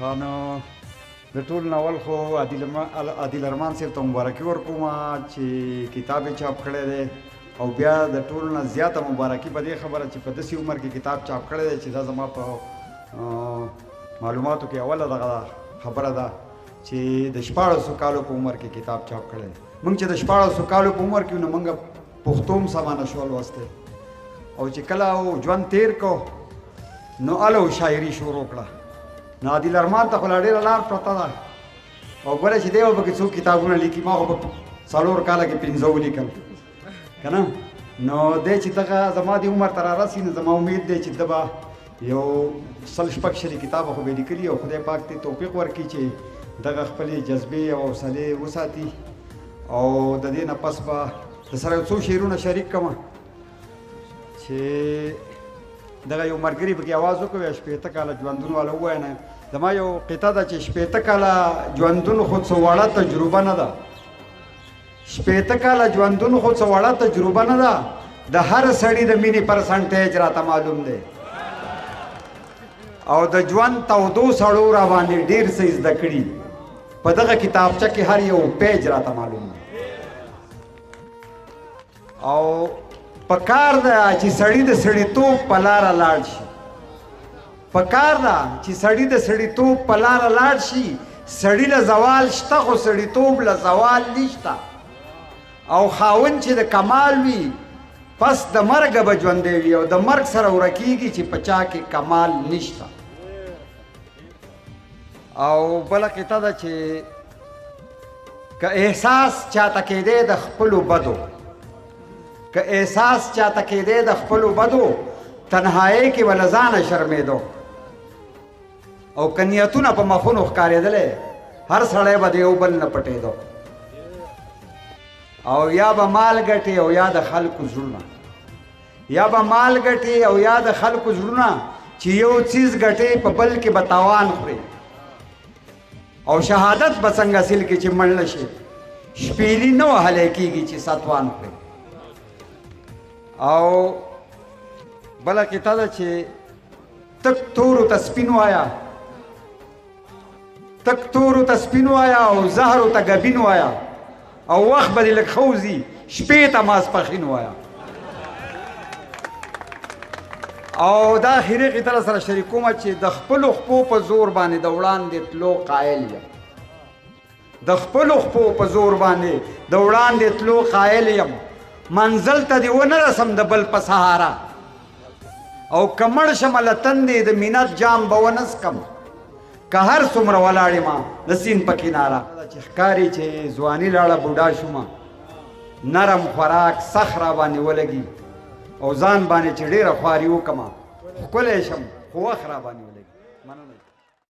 خانو د ټول ناول خو عادل ارمان صاحب ته مبارکي ورکوم چې کتاب یې چاپ کړی دی او بیا د ټولو نه زیاته مبارکي په دې خبره چې په داسې عمر کې کتاب چاپ کړی دی چې دا زما په معلوماتو کې اوله دغه خبره ده چې د 1400 کالو په عمر کې کتاب چاپ کړی دی. موږ چې د 1400 کالو په عمر کې نو موږ پښتو هم سمه نه شو لوستی او چې کله ژوند تیر کو نو الو شاعري شروع کړه. نو عادل ارمان ته خو لا ډېره لار پرته ده او بله چې دی به پکې څو کتابونه لیکي. ما خو په 4 کاله کې 15 ولیکل که نه. نو دی چې دغه زما د عمر ته رارسي نو زما امید دی چې ده به یو 100 کتابه خو به یې لیکلي او خدای پاک ته توفیق ورکړي چې دغه خپلې جذبې او حوصلې وساتي او د دې نه پس به د سره یو څو شعرونه شریک کړم چې دغه یو ملګري پکې اواز وکړی 80 کاله ژوندون والا ووایه نه. زما یو قطعه ده چې 80 کاله ژوندون خو څه وړه تجربه نه ده. 80 کاله ژوندون خو څه وړه تجربه نه ده. د هر سړي د مینې پرسنټیج راته معلوم دی او د ژوند تودو سړو را باندې ډېر څه زده کړي. په دغه کتابچه کې هر یو پیج راته معلوم دی او پکار ده چې سړی د سړیتوب په لاره لاړ شي. پکار ده چې سړی د سړیتوب په لاره لاړ شي. سړی له زوال شته خو سړیتوب له زوال نشته او خاوند چې د کمال وي پس د مرګه به ژوندی وي او د مرګ سره ورکیږي چې په چا کې کمال نشته. او بله قطعه ده چې که احساس چاته کېدی د خپلو بدو که احساس چاته کېدی د خپلو بدو تنهایۍ کې به له ځانه شرمېدو او که نیتونه په مخونو ښکارېدلی هر سړی به د یو بل نه پټېدو او یا به مال ګټې او یا د خلکو زړونه یا به مال ګټې او یا د خلکو زړونه چې یو څیز ګټې په بل کې به تاوان خوري او شهادت به څنګه سیل کې چې مړ نه شي شپېلي نه وهلی کېږي چې ستوان خوري. او بله قطعه ده چې تک تورو ته سپین وایه تک تورو ته سپین وایه او زهرو ته ګبین وایه او وخت به دې لږ ښه وځي شپې ته ماسپښین وایه. او دا اخري قطعه سره شریکومه چې د خپلو خپو په زور باندې د وړاندې تلو قایل یم. د خپلو خپو په زور باندې د وړاندې تلو قایل یم. منزل ته دې ونه رسم د بل په سهاره او که مړ شم له تندې د مینت جام به ونه څکم که هر څومره ولاړ یم د سیند په کناره. چې ښکاري چې ځواني لاړه بوډا شومه نرم خوراک سخت را باندې ولګي او ځان باندې چې ډېره خواري وکړمه ښکلی شم خو وخت را باندې ولګي. مننه.